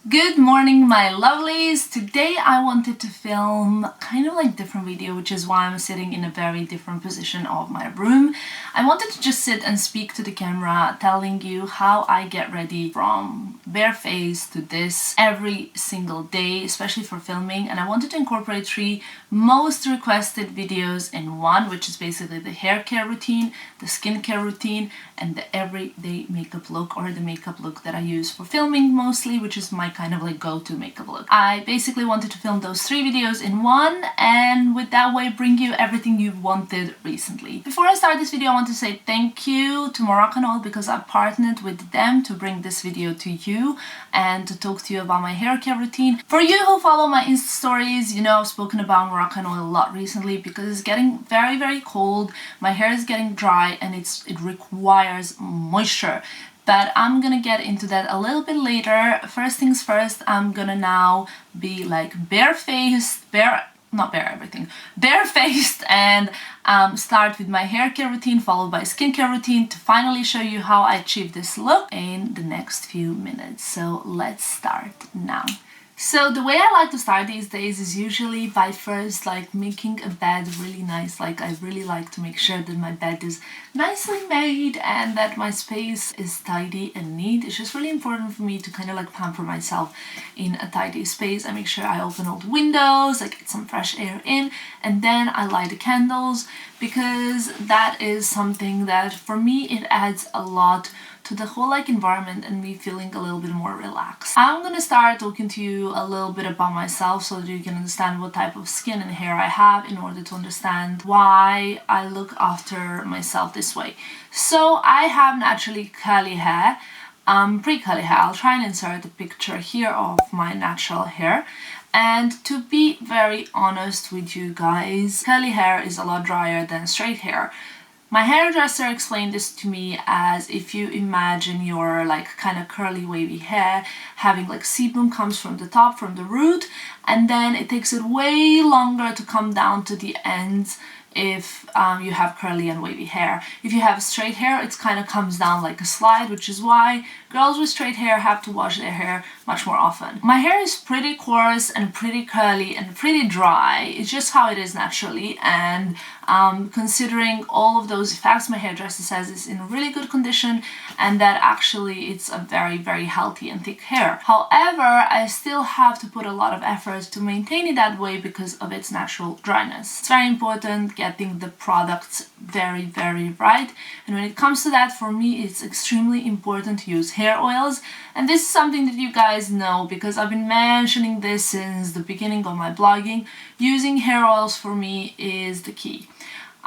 Good morning, my lovelies. Today I wanted to film kind of like different video, which is why I'm sitting in a very different position of my room. I wanted to just sit and speak to the camera, telling you how I get ready from bare face to this every single day, especially for filming. And I wanted to incorporate 3 most requested videos in one, which is basically the hair care routine, the skincare routine, and the everyday makeup look, or the makeup look that I use for filming mostly, which is my kind of like go-to makeup look. I basically wanted to film those 3 videos in one, and with that way bring you everything you've wanted recently. Before I start this video, I want to say thank you to Moroccanoil because I partnered with them to bring this video to you and to talk to you about my hair care routine. For you who follow my Insta stories, you know I've spoken about Moroccanoil a lot recently because it's getting very cold, my hair is getting dry, and it requires moisture. But I'm gonna get into that a little bit later. First things first, I'm gonna now be like barefaced and start with my hair care routine followed by skincare routine to finally show you how I achieve this look in the next few minutes. So let's start now. So the way I like to start these days is usually by first like making a bed really nice. Like I really like to make sure that my bed is nicely made and that my space is tidy and neat. It's just really important for me to kind of like pamper myself in a tidy space. I make sure I open all the windows, I get some fresh air in, and then I light the candles because that is something that for me it adds a lot to the whole like environment and me feeling a little bit more relaxed. I'm gonna start talking to you a little bit about myself so that you can understand what type of skin and hair I have in order to understand why I look after myself this way. So I have naturally curly hair, pretty curly hair. I'll try and insert a picture here of my natural hair. And to be very honest with you guys, curly hair is a lot drier than straight hair. My hairdresser explained this to me as if you imagine your like kind of curly wavy hair having like sebum comes from the top, from the root, and then it takes it way longer to come down to the ends if you have curly and wavy hair. If you have straight hair, it kind of comes down like a slide, which is why girls with straight hair have to wash their hair much more often. My hair is pretty coarse and pretty curly and pretty dry. It's just how it is naturally, and considering all of those facts, my hairdresser says it's in really good condition and that actually it's a very healthy and thick hair. However, I still have to put a lot of effort to maintain it that way because of its natural dryness. It's very important getting the products very right, and when it comes to that, for me it's extremely important to use hair oils. And this is something that you guys know because I've been mentioning this since the beginning of my blogging. Using hair oils for me is the key.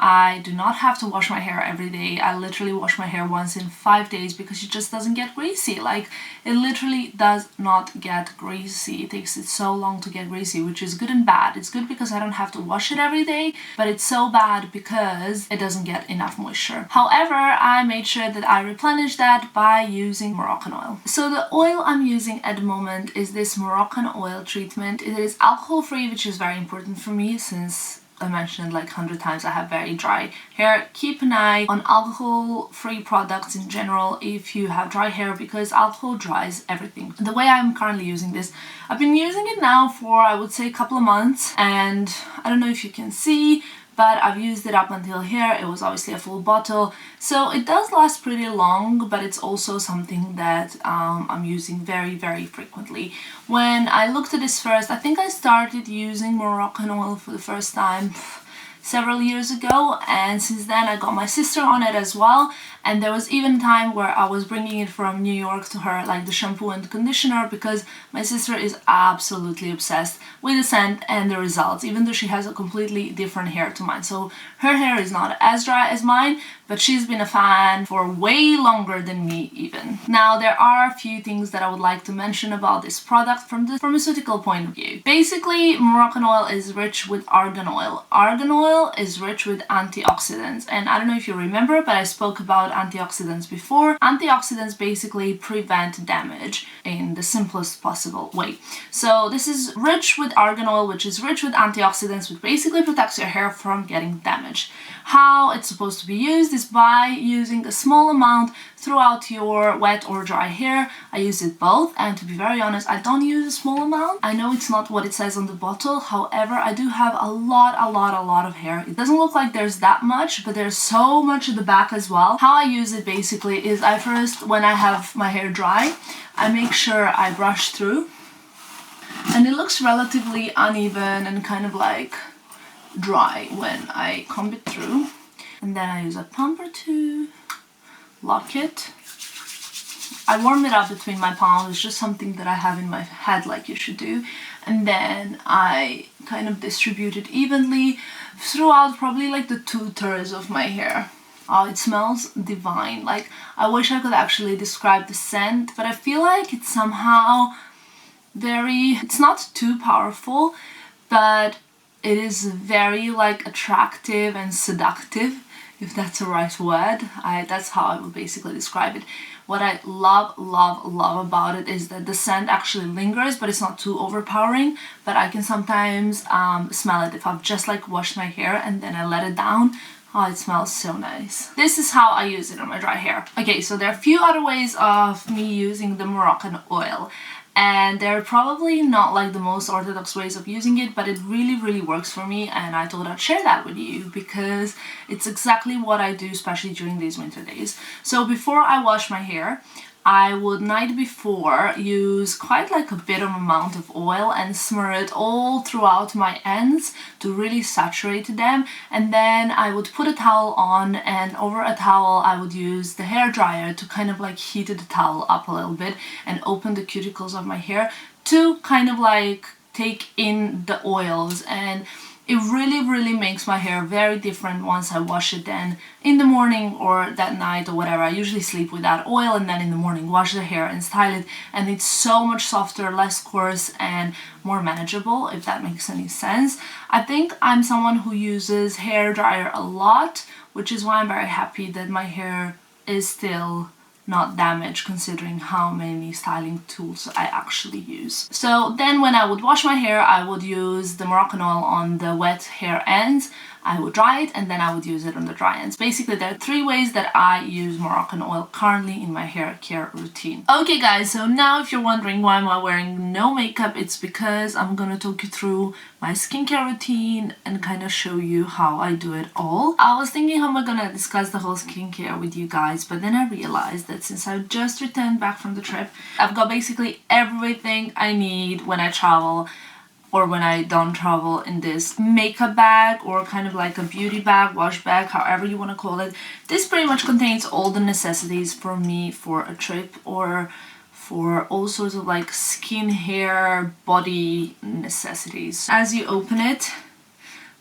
I do not have to wash my hair every day. I literally wash my hair once in 5 days because it just doesn't get greasy. Like, it literally does not get greasy. It takes it so long to get greasy, which is good and bad. It's good because I don't have to wash it every day, but it's so bad because it doesn't get enough moisture. However, I made sure that I replenish that by using Moroccanoil. So the oil I'm using at the moment is this Moroccanoil treatment. It is alcohol-free, which is very important for me since I mentioned like 100 times I have very dry hair. Keep an eye on alcohol-free products in general if you have dry hair because alcohol dries everything. The way I'm currently using this, I've been using it now for I would say a couple of months, and I don't know if you can see, but I've used it up until here. It was obviously a full bottle, so it does last pretty long, but it's also something that I'm using very frequently. When I looked at this first, I think I started using Moroccanoil for the first time several years ago, and since then I got my sister on it as well, and there was even a time where I was bringing it from New York to her, like the shampoo and conditioner, because my sister is absolutely obsessed with the scent and the results, even though she has a completely different hair to mine. So her hair is not as dry as mine, but she's been a fan for way longer than me even. Now, there are a few things that I would like to mention about this product from the pharmaceutical point of view. Basically, Moroccanoil is rich with argan oil. Argan oil is rich with antioxidants, and I don't know if you remember, but I spoke about antioxidants before. Antioxidants basically prevent damage in the simplest possible way. So this is rich with argan oil, which is rich with antioxidants, which basically protects your hair from getting damaged. How it's supposed to be used is by using a small amount throughout your wet or dry hair. I use it both, and to be very honest, I don't use a small amount. I know it's not what it says on the bottle, however, I do have a lot of hair. It doesn't look like there's that much, but there's so much at the back as well. How I use it basically is I first, when I have my hair dry, I make sure I brush through, and it looks relatively uneven and kind of like dry when I comb it through. And then I use a pump or two, lock it. I warm it up between my palms, it's just something that I have in my head like you should do. And then I kind of distribute it evenly throughout probably like the 2/3 of my hair. Oh, it smells divine. Like, I wish I could actually describe the scent, but I feel like it's somehow it's not too powerful, but it is very like attractive and seductive, if that's the right word. That's how I would basically describe it. What I love about it is that the scent actually lingers, but it's not too overpowering. But I can sometimes smell it if I've just like washed my hair and then I let it down. Oh, it smells so nice. This is how I use it on my dry hair. Okay, so there are a few other ways of me using the Moroccanoil. And they're probably not like the most orthodox ways of using it, but it really works for me, and I thought I'd share that with you because it's exactly what I do, especially during these winter days. So before I wash my hair, I would night before use quite like a bit of amount of oil and smear it all throughout my ends to really saturate them, and then I would put a towel on, and over a towel I would use the hair dryer to kind of like heat the towel up a little bit and open the cuticles of my hair to kind of like take in the oils. And it really makes my hair very different once I wash it then in the morning or that night or whatever. I usually sleep with that oil and then in the morning wash the hair and style it, and it's so much softer, less coarse and more manageable, if that makes any sense. I think I'm someone who uses hair dryer a lot, which is why I'm very happy that my hair is still not damaged considering how many styling tools I actually use. So then when I would wash my hair, I would use the Moroccanoil on the wet hair ends. I would dry it and then I would use it on the dry ends. Basically, there are 3 ways that I use Moroccanoil currently in my hair care routine. Okay guys, so now if you're wondering why am I wearing no makeup, it's because I'm gonna talk you through my skincare routine and kind of show you how I do it all. I was thinking how am I gonna discuss the whole skincare with you guys, but then I realized that since I just returned back from the trip, I've got basically everything I need when I travel or when I don't travel in this makeup bag, or kind of like a beauty bag, wash bag, however you want to call it. This pretty much contains all the necessities for me for a trip or for all sorts of like skin, hair, body necessities. As you open it,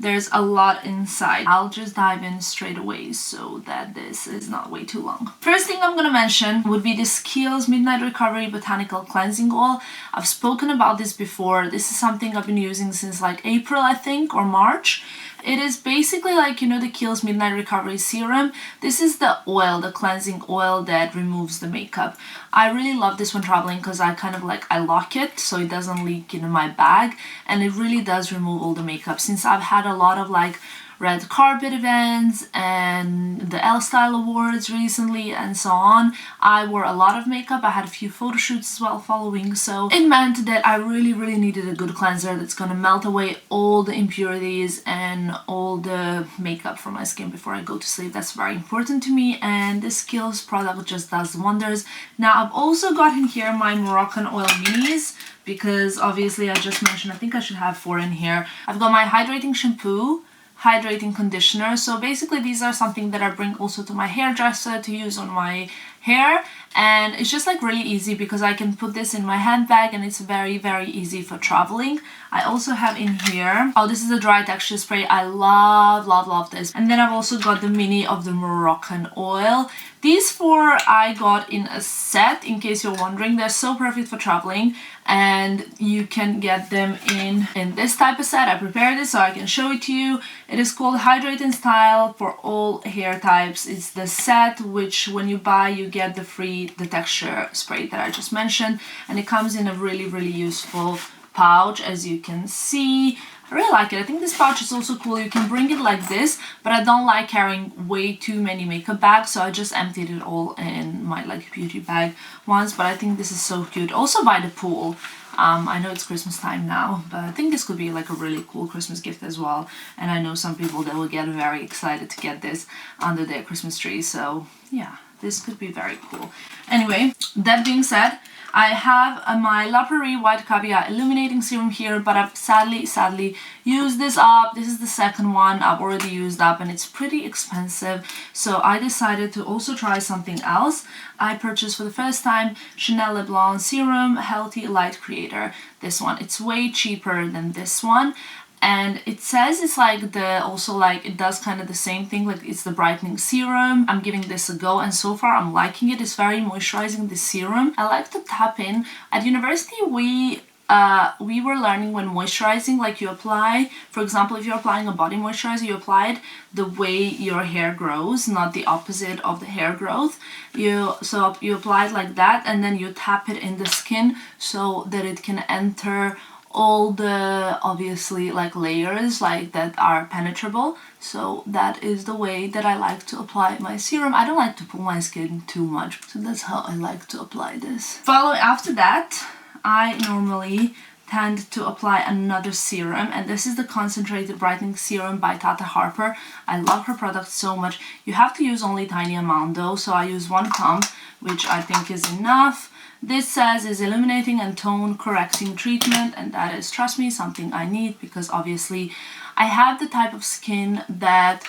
there's a lot inside. I'll just dive in straight away so that this is not way too long. First thing I'm gonna mention would be this Kiehl's Midnight Recovery Botanical Cleansing Oil. I've spoken about this before. This is something I've been using since like April, I think, or March. It is basically like, you know, the Kiehl's Midnight Recovery Serum. This is the oil, the cleansing oil that removes the makeup. I really love this when traveling because I kind of like, I lock it so it doesn't leak in my bag, and it really does remove all the makeup. Since I've had a lot of like red carpet events and the L Style Awards recently and so on, I wore a lot of makeup. I had a few photo shoots as well following, so it meant that I really needed a good cleanser that's gonna melt away all the impurities and all the makeup from my skin before I go to sleep. That's very important to me, and this Kiehl's product just does wonders. Now I've also got in here my Moroccanoil minis, because obviously I just mentioned I think I should have 4 in here. I've got my hydrating shampoo, hydrating conditioner. So basically these are something that I bring also to my hairdresser to use on my hair, and it's just like really easy because I can put this in my handbag and it's very easy for traveling. I also have in here, oh, this is a dry texture spray. I love this. And then I've also got the mini of the Moroccanoil. These 4 I got in a set, in case you're wondering. They're so perfect for traveling, and you can get them in this type of set. I prepared this so I can show it to you. It is called Hydrate and Style for all hair types. It's the set which when you buy you get the texture spray that I just mentioned, and it comes in a really useful pouch, as you can see. I really like it. I think this pouch is also cool. You can bring it like this, but I don't like carrying way too many makeup bags, so I just emptied it all in my like beauty bag once. But I think this is so cute. Also by the pool. I know it's Christmas time now, but I think this could be like a really cool Christmas gift as well. And I know some people that will get very excited to get this under their Christmas tree. So yeah, this could be very cool. Anyway, that being said, I have my La Prairie White Caviar Illuminating Serum here, but I've sadly used this up. This is the second one I've already used up, and it's pretty expensive. So I decided to also try something else. I purchased for the first time Chanel Le Blanc Serum Healthy Light Creator. This one, it's way cheaper than this one. And it says it's like it does kind of the same thing, like it's the brightening serum. I'm giving this a go, and so far I'm liking it. It's very moisturizing, this serum. I like to tap in. At university we were learning when moisturizing, like you apply, for example, if you're applying a body moisturizer, you apply it the way your hair grows, not the opposite of the hair growth. So you apply it like that, and then you tap it in the skin so that it can enter all the obviously like layers like that are penetrable. So that is the way that I like to apply my serum. I don't like to pull my skin too much, so that's how I like to apply this. After that, I normally tend to apply another serum, and this is the Concentrated Brightening Serum by Tata Harper. I love her product so much. You have to use only tiny amount though, so I use 1 pump, which I think is enough. This says is illuminating and tone correcting treatment, and that is, trust me, something I need, because obviously I have the type of skin that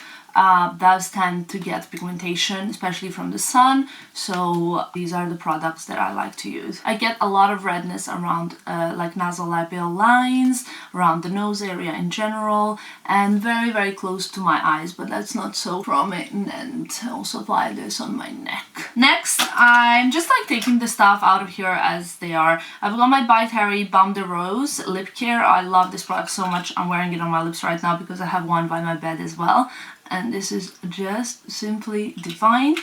does tend to get pigmentation, especially from the sun. So these are the products that I like to use. I get a lot of redness around like nasolabial lines, around the nose area in general, and very close to my eyes, but that's not so prominent. I also apply this on my neck. Next, I'm just like taking the stuff out of here as they are. I've got my By Terry Baume de Rose lip care. I love this product so much. I'm wearing it on my lips right now because I have one by my bed as well. And this is just simply divine.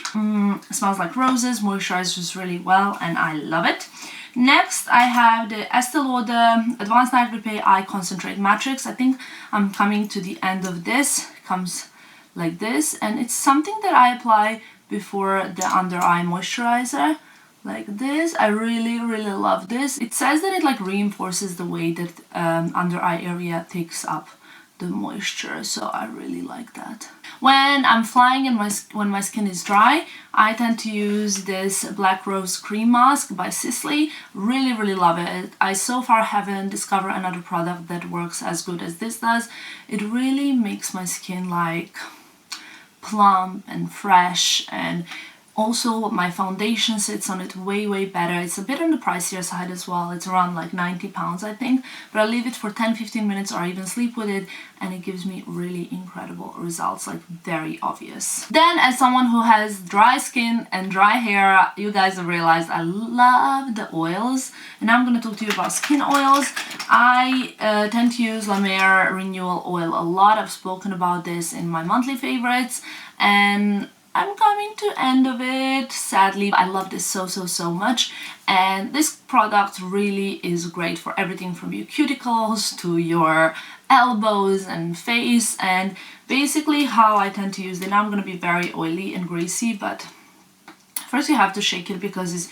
Smells like roses, moisturizes really well, and I love it. Next, I have the Estee Lauder Advanced Night Repair Eye Concentrate Matrix. I think I'm coming to the end of this. It comes like this, and it's something that I apply before the under eye moisturizer, like this. I really love this. It says that it like reinforces the way that under eye area takes up the moisture, so I really like that. When I'm flying and when my skin is dry, I tend to use this Black Rose Cream Mask by Sisley. Really love it. I so far haven't discovered another product that works as good as this does. It really makes my skin like plump and fresh, and also my foundation sits on it way better. It's a bit on the pricier side as well. It's around like £90 I think, but I leave it for 10-15 minutes or even sleep with it, and it gives me really incredible results, like very obvious. Then, as someone who has dry skin and dry hair, you guys have realized I love the oils, and I'm going to talk to you about skin oils. I tend to use La Mer Renewal Oil a lot. I've spoken about this in my monthly favorites, and I'm coming to end of it, sadly. I love this so much, and this product really is great for everything from your cuticles to your elbows and face. And basically how I tend to use it, now I'm going to be very oily and greasy, but first you have to shake it because it's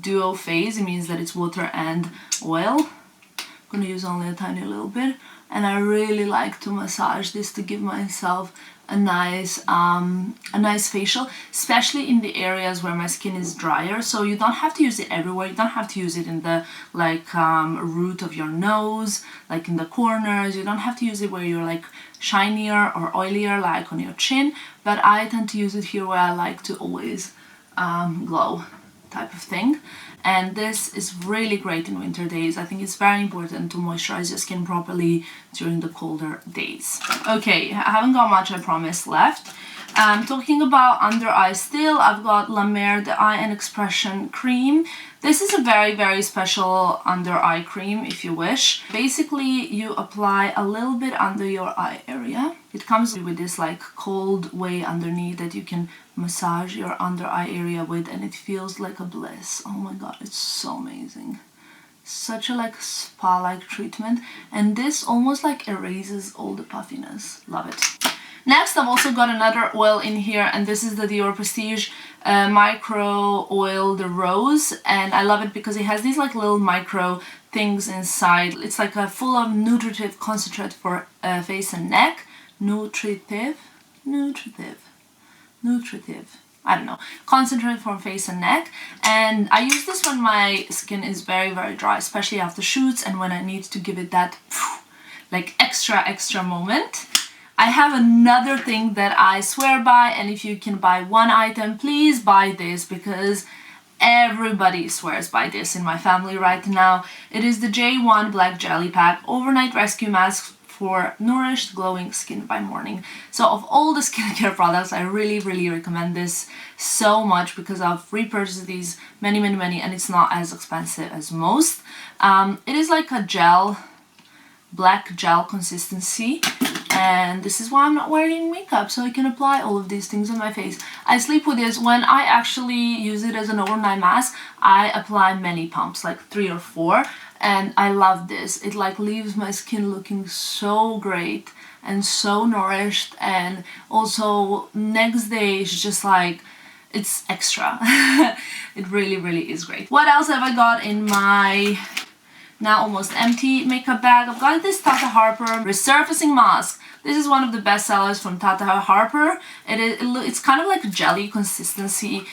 duo phase. It means that it's water and oil. I'm going to use only a tiny little bit, and I really like to massage this to give myself a nice facial, especially in the areas where my skin is drier. So you don't have to use it everywhere. You don't have to use it in the root of your nose, like in the corners. You don't have to use it where you're like shinier or oilier, like on your chin. But I tend to use it here where I like to always glow, type of thing. And this is really great in winter days. I think it's very important to moisturize your skin properly during the colder days. Okay, I haven't got much, I promise, left. Talking about under eye still, I've got La Mer The Eye and Expression Cream. This is a very special under eye cream, if you wish. Basically, you apply a little bit under your eye area. It comes with this like cold way underneath that you can massage your under eye area with, and it feels like a bliss. Oh my god, it's so amazing. such a like spa-like treatment, and this almost like erases all the puffiness. Love it. Next, I've also got another oil in here, and this is the Dior Prestige Micro Oil the Rose, and I love it because it has these like little micro things inside. It's like a full of nutritive concentrate for face and neck. Nutritive. I don't know, concentrate for face and neck, and I use this when my skin is very dry, especially after shoots and when I need to give it that like extra moment. I have another thing that I swear by, and if you can buy one item, please buy this, because everybody swears by this in my family right now. It is the J1 Black Jelly Pack Overnight Rescue Mask for nourished glowing skin by morning. So of all the skincare products, I really recommend this so much, because I've repurchased these many, and it's not as expensive as most. It is like a gel, black gel consistency, and this is why I'm not wearing makeup, so I can apply all of these things on my face. I sleep with this. When I actually use it as an overnight mask, I apply many pumps, like 3 or 4, and I love this. It like leaves my skin looking so great and so nourished, and also next day it's just like, it's extra. It really is great. What else have I got in my now almost empty makeup bag? I've got this Tata Harper Resurfacing Mask. This is one of the best sellers from Tata Harper. It's kind of like a jelly consistency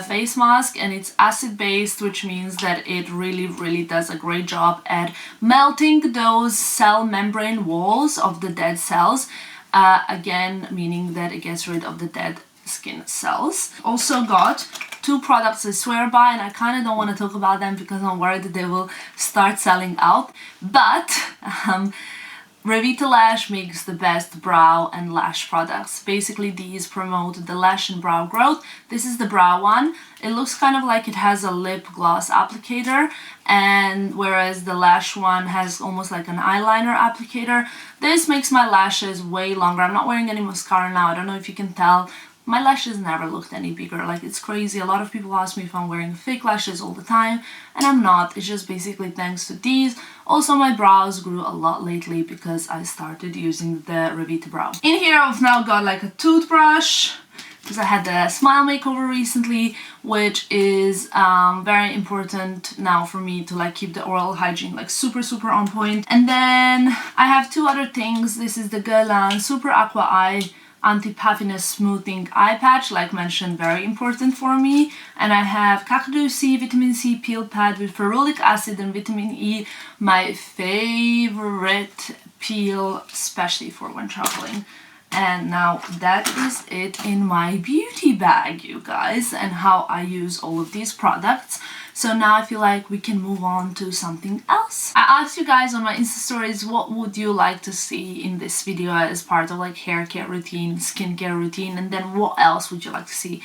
face mask, and it's acid based, which means that it really does a great job at melting those cell membrane walls of the dead cells. Again, meaning that it gets rid of the dead skin cells. Also got 2 products I swear by, and I kind of don't want to talk about them because I'm worried that they will start selling out, but Revita Lash makes the best brow and lash products. Basically, these promote the lash and brow growth. This is the brow one. It looks kind of like it has a lip gloss applicator, and whereas the lash one has almost like an eyeliner applicator. This makes my lashes way longer. I'm not wearing any mascara now. I don't know if you can tell. My lashes never looked any bigger, like it's crazy. A lot of people ask me if I'm wearing fake lashes all the time, and I'm not. It's just basically thanks to these. Also, my brows grew a lot lately because I started using the Revita Brow. In here I've now got like a toothbrush, because I had the smile makeover recently, which is very important now for me to like keep the oral hygiene like super on point. And then I have 2 other things. This is the Guerlain Super Aqua Eye Anti-Puffiness Smoothing Eye Patch, like mentioned, very important for me. And I have Kakadu C Vitamin C Peel Pad with ferulic acid and vitamin E, my favorite peel, especially for when traveling. And now that is it in my beauty bag, you guys, and how I use all of these products. So now I feel like we can move on to something else. I asked you guys on my Insta stories, what would you like to see in this video as part of like hair care routine, skincare routine, and then what else would you like to see?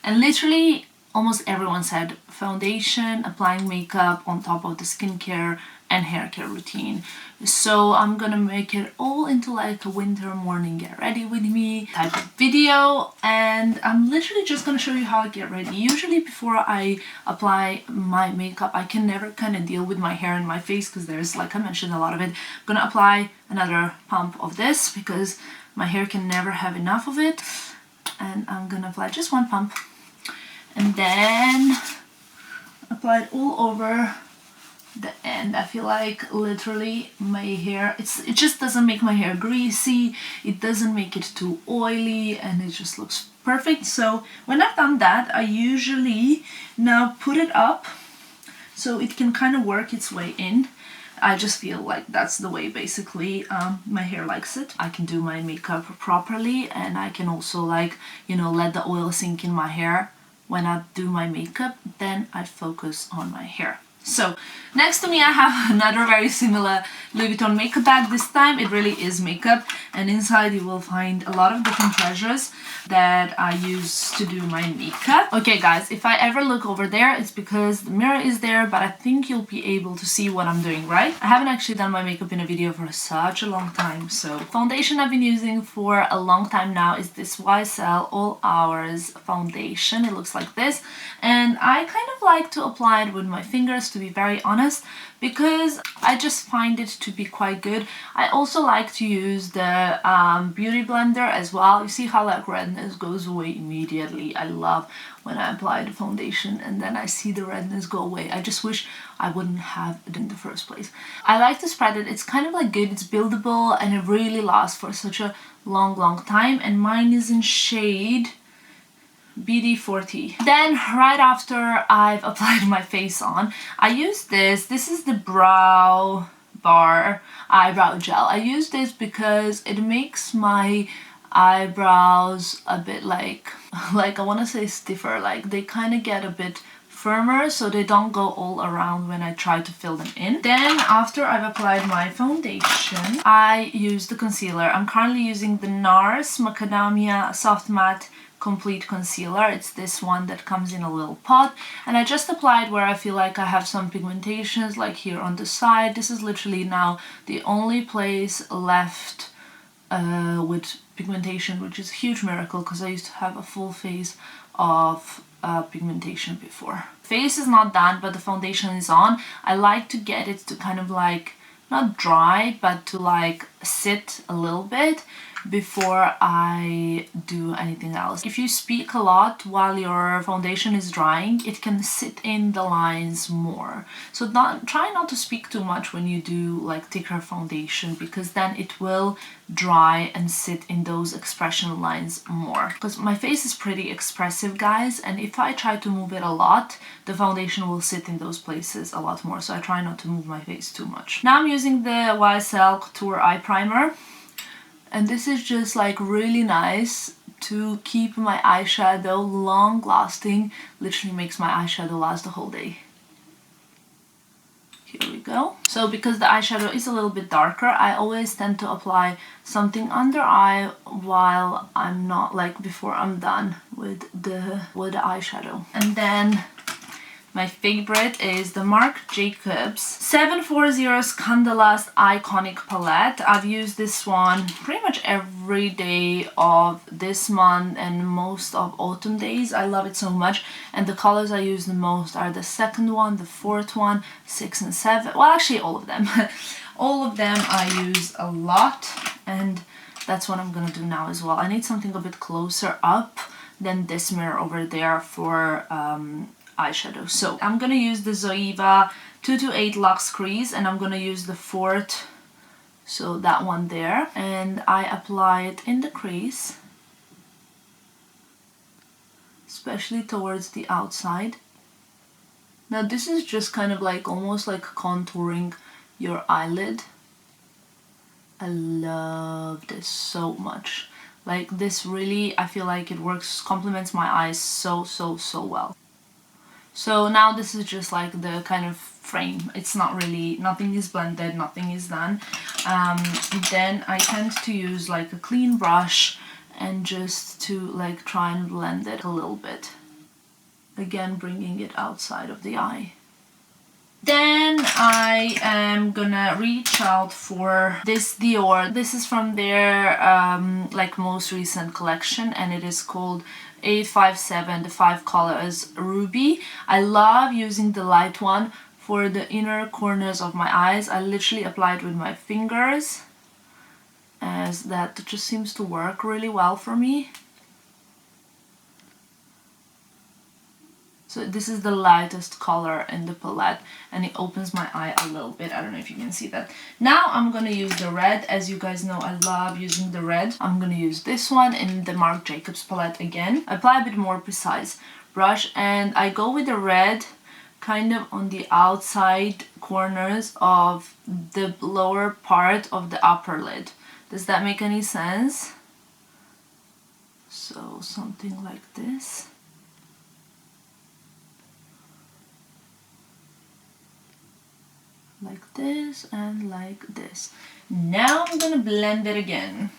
And literally almost everyone said foundation, applying makeup on top of the skincare and hair care routine. So I'm gonna make it all into like a winter morning get ready with me type of video, and I'm literally just gonna show you how I get ready. Usually before I apply my makeup, I can never kind of deal with my hair and my face because there's, like I mentioned, a lot of it. I'm gonna apply another pump of this because my hair can never have enough of it, and I'm gonna apply just 1 pump and then apply it all over the end. I feel like literally my hair, it just doesn't make my hair greasy, it doesn't make it too oily, and it just looks perfect. So when I've done that, I usually now put it up so it can kind of work its way in. I just feel like that's the way basically my hair likes it. I can do my makeup properly, and I can also like, you know, let the oil sink in my hair when I do my makeup. Then I focus on my hair. So next to me I have another very similar Louis Vuitton makeup bag. This time it really is makeup, and inside you will find a lot of different treasures that I use to do my makeup. Okay guys, if I ever look over there, it's because the mirror is there, but I think you'll be able to see what I'm doing, right? I haven't actually done my makeup in a video for such a long time. So foundation I've been using for a long time now is this YSL All Hours foundation. It looks like this, and I kind of like to apply it with my fingers, to be very honest, because I just find it to be quite good. I also like to use the beauty blender as well. You see how like redness goes away immediately. I love when I apply the foundation and then I see the redness go away. I just wish I wouldn't have it in the first place. I like to spread it. It's kind of like good, it's buildable, and it really lasts for such a long time. And mine is in shade BD40. Then right after I've applied my face on, I use this. This is the Brow Bar eyebrow gel. I use this because it makes my eyebrows a bit like I want to say stiffer, like they kind of get a bit firmer so they don't go all around when I try to fill them in. Then after I've applied my foundation, I use the concealer. I'm currently using the NARS Macadamia Soft Matte Complete Concealer. It's this one that comes in a little pot, and I just applied where I feel like I have some pigmentations, like here on the side. This is literally now the only place left with pigmentation, which is a huge miracle because I used to have a full face of pigmentation before. Face is not done, but the foundation is on. I like to get it to kind of like not dry, but to like sit a little bit before I do anything else. If you speak a lot while your foundation is drying, it can sit in the lines more. So try not to speak too much when you do like thicker foundation, because then it will dry and sit in those expression lines more. Because my face is pretty expressive, guys, and if I try to move it a lot, the foundation will sit in those places a lot more. So I try not to move my face too much. Now I'm using the YSL Couture Eye Primer. And this is just like really nice to keep my eyeshadow long lasting. Literally makes my eyeshadow last the whole day. Here we go. So because the eyeshadow is a little bit darker, I always tend to apply something under eye while I'm not, like before I'm done with the eyeshadow. And then my favorite is the Marc Jacobs 740 Scandalous Iconic Palette. I've used this one pretty much every day of this month and most of autumn days. I love it so much, and the colors I use the most are the second one, the fourth one, 6 and 7. Well, actually all of them. All of them I use a lot, and that's what I'm gonna do now as well. I need something a bit closer up than this mirror over there for eyeshadow. So I'm gonna use the Zoeva 228 Luxe Crease, and I'm gonna use the fourth, so that one there, and I apply it in the crease, especially towards the outside. Now this is just kind of like almost like contouring your eyelid. I love this so much. Like this really, I feel like it works, complements my eyes so well. So now this is just like the kind of frame. It's not really, nothing is blended, nothing is done. Then I tend to use like a clean brush and just to like try and blend it a little bit. Again, bringing it outside of the eye. Then I am gonna reach out for this Dior. This is from their like most recent collection, and it is called 857, the 5 colors Ruby. I love using the light one for the inner corners of my eyes. I literally apply it with my fingers, as that just seems to work really well for me. So this is the lightest color in the palette, and it opens my eye a little bit. I don't know if you can see that. Now I'm gonna use the red. As you guys know, I love using the red. I'm gonna use this one in the Marc Jacobs palette again. I apply a bit more precise brush, and I go with the red kind of on the outside corners of the lower part of the upper lid. Does that make any sense? So something like this. Like this and like this. Now I'm gonna blend it again.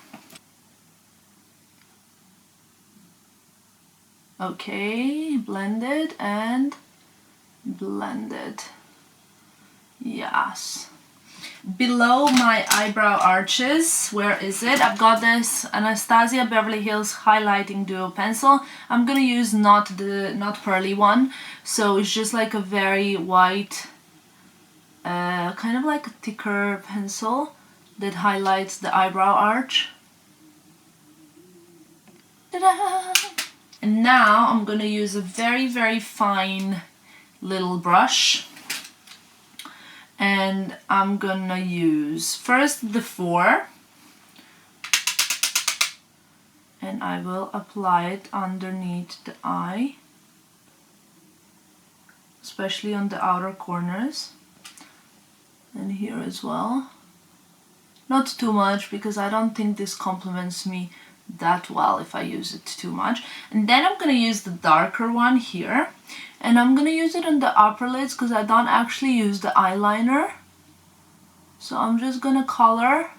Okay, blended and blended. Yes. Below my eyebrow arches, where is it? I've got this Anastasia Beverly Hills Highlighting Duo Pencil. I'm gonna use not pearly one, so it's just like a very white kind of like a thicker pencil that highlights the eyebrow arch. Ta-da! And now I'm gonna use a very, very fine little brush, and I'm gonna use first the 4, and I will apply it underneath the eye, especially on the outer corners, and here as well. Not too much, because I don't think this complements me that well if I use it too much. And then I'm gonna use the darker one here, and I'm gonna use it on the upper lids because I don't actually use the eyeliner. So I'm just gonna color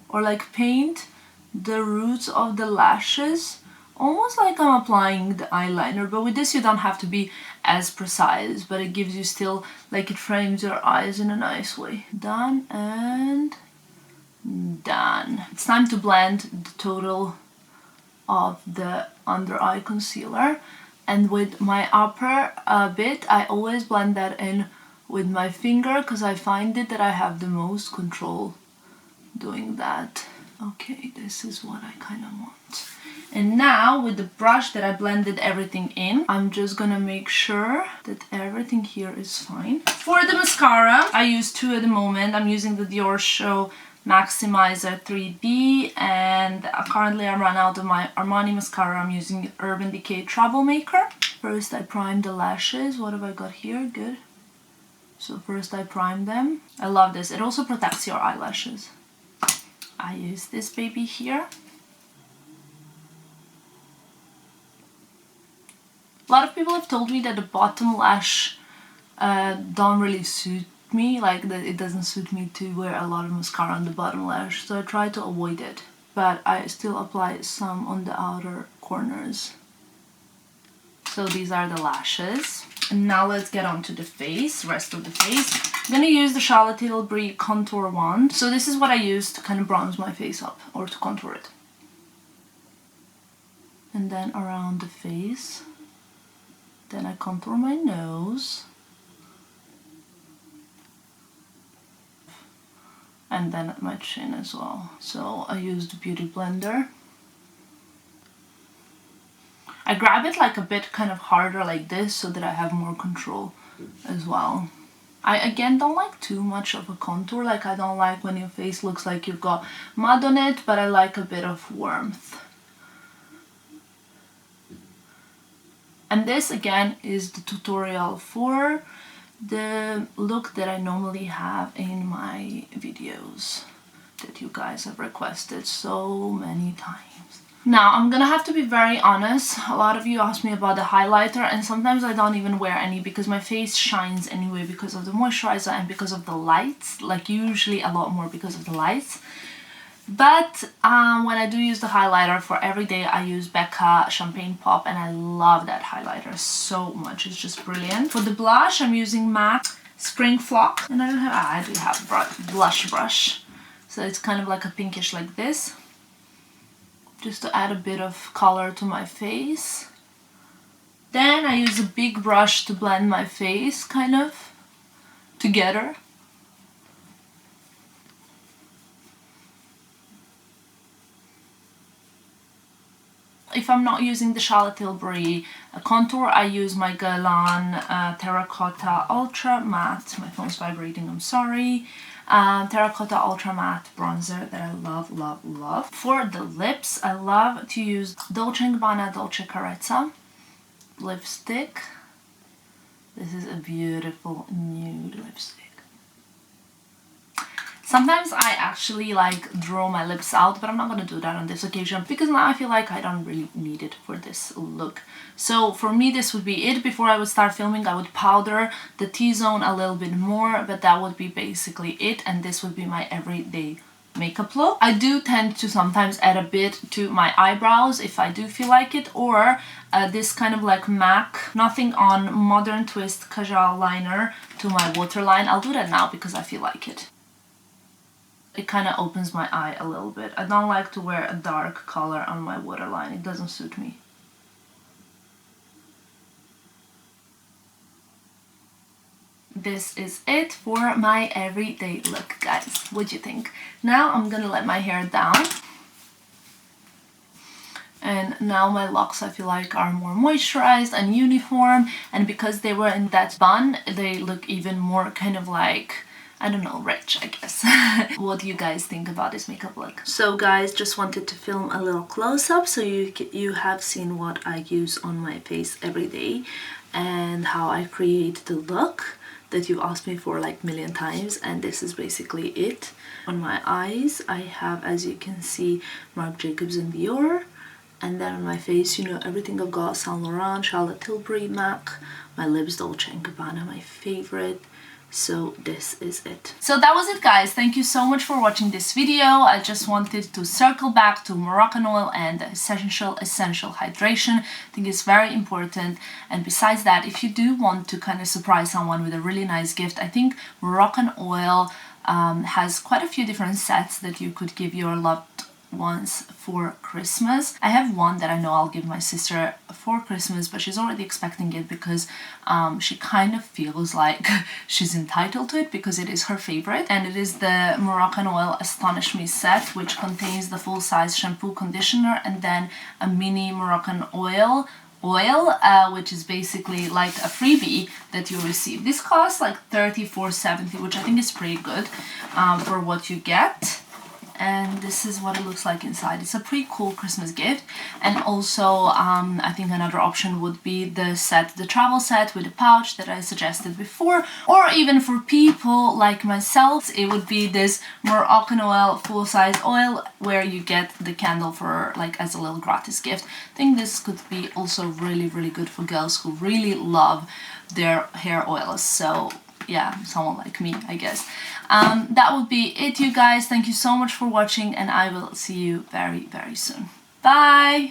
or like paint the roots of the lashes, almost like I'm applying the eyeliner, but with this you don't have to be as precise, but it gives you still, like, it frames your eyes in a nice way. Done and done. It's time to blend the total of the under eye concealer, and with my upper bit I always blend that in with my finger because I find it that I have the most control doing that. Okay, this is what I kind of want. And now with the brush that I blended everything in, I'm just gonna make sure that everything here is fine. For the mascara, I use 2 at the moment. I'm using the Dior Show Maximizer 3B, and currently I ran out of my Armani mascara. I'm using Urban Decay Troublemaker. First I prime the lashes. What have I got here? Good. So first I prime them. I love this. It also protects your eyelashes. I use this baby here. A lot of people have told me that the bottom lash don't really suit me, like that it doesn't suit me to wear a lot of mascara on the bottom lash, so I try to avoid it, but I still apply some on the outer corners. So these are the lashes, and now let's get on to the face, rest of the face. I'm gonna use the Charlotte Tilbury contour wand. So this is what I use to kind of bronze my face up, or to contour it. And then around the face, then I contour my nose, and then my chin as well. So I use the Beauty Blender. I grab it like a bit kind of harder like this so that I have more control as well. I again don't like too much of a contour, like I don't like when your face looks like you've got mud on it, but I like a bit of warmth. And this again is the tutorial for the look that I normally have in my videos that you guys have requested so many times. Now I'm gonna have to be very honest. A lot of you ask me about the highlighter, and sometimes I don't even wear any because my face shines anyway because of the moisturizer and because of the lights, like usually a lot more because of the lights. But when I do use the highlighter for every day, I use Becca Champagne Pop, and I love that highlighter so much. It's just brilliant. For the blush, I'm using MAC Spring Flock, and I do have a blush brush, so it's kind of like a pinkish like this, just to add a bit of color to my face. Then I use a big brush to blend my face kind of together. If I'm not using the Charlotte Tilbury contour, I use my Guerlain Terracotta Ultra Matte. My phone's vibrating, I'm sorry. Terracotta Ultra Matte bronzer that I love, love, love. For the lips, I love to use Dolce & Gabbana Dolce Carezza lipstick. This is a beautiful nude lipstick. Sometimes I actually like draw my lips out, but I'm not going to do that on this occasion because now I feel like I don't really need it for this look. So for me this would be it. Before I would start filming, I would powder the T-zone a little bit more, but that would be basically it, and this would be my everyday makeup look. I do tend to sometimes add a bit to my eyebrows if I do feel like it, or this kind of like MAC Nothing On Modern Twist Kajal liner to my waterline. I'll do that now because I feel like it. It kind of opens my eye a little bit. I don't like to wear a dark color on my waterline. It doesn't suit me. this is it for my everyday look, guys. What do you think? Now I'm gonna let my hair down. And now my locks, I feel like, are more moisturized and uniform, and because they were in that bun, they look even more kind of like, I don't know, rich, I guess. What do you guys think about this makeup look? So guys, just wanted to film a little close-up so you have seen what I use on my face every day and how I create the look that you've asked me for like a million times, and this is basically it. On my eyes, I have, as you can see, Marc Jacobs and Dior. And then on my face, you know, everything I've got: Saint Laurent, Charlotte Tilbury, MAC. My lips, Dolce & Gabbana, my favorite. So this is it. So that was it, guys. Thank you so much for watching this video. I just wanted to circle back to Moroccanoil and essential hydration. I think it's very important. And besides that, if you do want to kind of surprise someone with a really nice gift, I think Moroccanoil has quite a few different sets that you could give your loved ones for Christmas. I have one that I know I'll give my sister for Christmas, but she's already expecting it because she kind of feels like she's entitled to it because it is her favorite, and it is the Moroccanoil Astonish Me set, which contains the full-size shampoo, conditioner, and then a mini Moroccanoil oil, which is basically like a freebie that you receive. This costs like $34.70, which I think is pretty good for what you get. And this is what it looks like inside. It's a pretty cool Christmas gift. And also I think another option would be the set, the travel set with a pouch that I suggested before, or even for people like myself, it would be this Moroccanoil full-size oil where you get the candle for like as a little gratis gift. I think this could be also really good for girls who really love their hair oils. So yeah, someone like me, I guess. That would be it, you guys. Thank you so much for watching, and I will see you very soon. Bye!